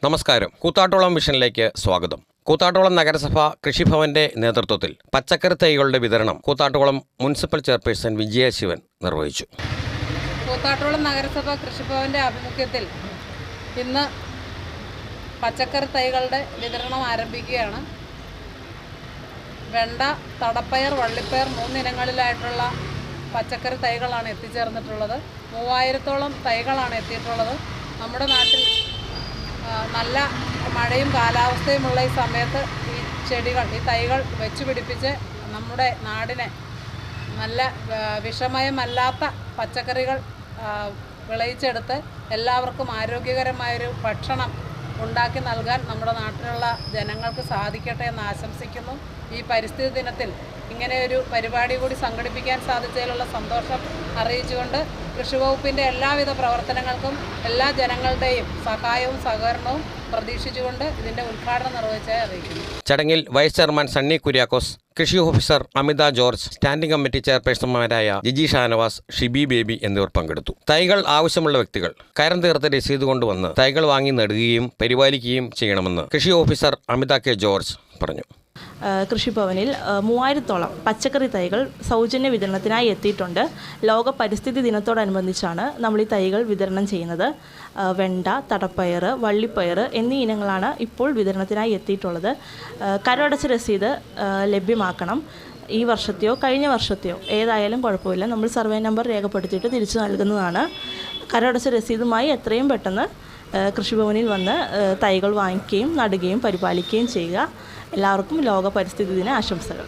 നമസ്കാരം. കൂത്താട്ടോളം വിഷനിലേക്ക് സ്വാഗതം. കൂത്താട്ടോളം നഗരസഭ കൃഷിഭവന്റെ നേതൃത്വത്തിൽ പച്ചക്കറി തൈകളുടെ വിതരണം കൂത്താട്ടോളം മുനിസിപ്പൽ ചെയർപേഴ്സൺ വിജയ ശിവൻ നിർവഹിച്ചു. കൂത്താട്ടോളം നഗരസഭ കൃഷിഭവന്റെ ആഭിമുഖ്യത്തിൽ ഇന്ന് പച്ചക്കറി തൈകളുടെ വിതരണം ആരംഭിക്കുകയാണ്. വെണ്ട, തടപ്പയർ, വള്ളിപ്പയർ 3 ഇനങ്ങളിലായിട്ടുള്ള പച്ചക്കറി തൈകളാണ് എത്തിച്ചേർന്നിട്ടുള്ളത്. 3000-ഓളം തൈകളാണ് എത്തിയിട്ടുള്ളത്. നമ്മുടെ നാട്ടിൽ നല്ല മഴയും കാലാവസ്ഥയുമുള്ള ഈ സമയത്ത് ഈ തൈകൾ വെച്ച് പിടിപ്പിച്ച് നമ്മുടെ നാടിനെ നല്ല വിഷമയമല്ലാത്ത പച്ചക്കറികൾ വിളയിച്ചെടുത്ത് എല്ലാവർക്കും ആരോഗ്യകരമായൊരു ഭക്ഷണം ഉണ്ടാക്കി നൽകാൻ നമ്മുടെ നാട്ടിലുള്ള ജനങ്ങൾക്ക് സാധിക്കട്ടെ എന്ന് ആശംസിക്കുന്നു. ഈ പരിസ്ഥിതി ദിനത്തിൽ ഇങ്ങനെയൊരു പരിപാടി കൂടി സംഘടിപ്പിക്കാൻ സാധിച്ചതിലുള്ള സന്തോഷം അറിയിച്ചുകൊണ്ട് കൃഷിവകുപ്പിൻ്റെ എല്ലാവിധ പ്രവർത്തനങ്ങൾക്കും എല്ലാ ജനങ്ങളുടെയും സഹായവും സഹകരണവും പ്രതീക്ഷിച്ചുകൊണ്ട് ഇതിൻ്റെ ഉദ്ഘാടനം നിർവഹിച്ചായി അറിയിക്കുന്നു. ചടങ്ങിൽ വൈസ് ചെയർമാൻ സണ്ണി കുര്യാക്കോസ്, കൃഷി officer Amitha George, standing committee ചെയർപേഴ്സൺമാരായ ജിജി ഷാനവാസ്, ഷിബി ബേബി എന്നിവർ പങ്കെടുത്തു. തൈകൾ ആവശ്യമുള്ള വ്യക്തികൾ കരം തീർത്ത രസീത് കൊണ്ടുവന്ന് തൈകൾ വാങ്ങി നടുകയും പരിപാലിക്കുകയും ചെയ്യണമെന്ന് കൃഷി ഓഫീസർ അമിത കെ ജോർജ് പറഞ്ഞു. കൃഷിഭവനിൽ 3000-ഓളം പച്ചക്കറി തൈകൾ സൗജന്യ വിതരണത്തിനായി എത്തിയിട്ടുണ്ട്. ലോക പരിസ്ഥിതി ദിനത്തോടനുബന്ധിച്ചാണ് നമ്മൾ ഈ തൈകൾ വിതരണം ചെയ്യുന്നത്. വെണ്ട, തടപ്പയർ, വള്ളിപ്പയർ എന്നീ ഇനങ്ങളാണ് ഇപ്പോൾ വിതരണത്തിനായി എത്തിയിട്ടുള്ളത്. കരമടച്ച രസീത് ലഭ്യമാക്കണം. ഈ വർഷത്തെയോ കഴിഞ്ഞ വർഷത്തെയോ ഏതായാലും കുഴപ്പമില്ല, നമ്മൾ സർവേ നമ്പർ രേഖപ്പെടുത്തിയിട്ട് തിരിച്ചു നൽകുന്നതാണ്. കരമടച്ച രസീതുമായി എത്രയും പെട്ടെന്ന് കൃഷിഭവനിൽ വന്ന് തൈകൾ വാങ്ങിക്കുകയും നടുകയും പരിപാലിക്കുകയും ചെയ്യുക. എല്ലാവർക്കും ലോക പരിസ്ഥിതി ദിന ആശംസകൾ.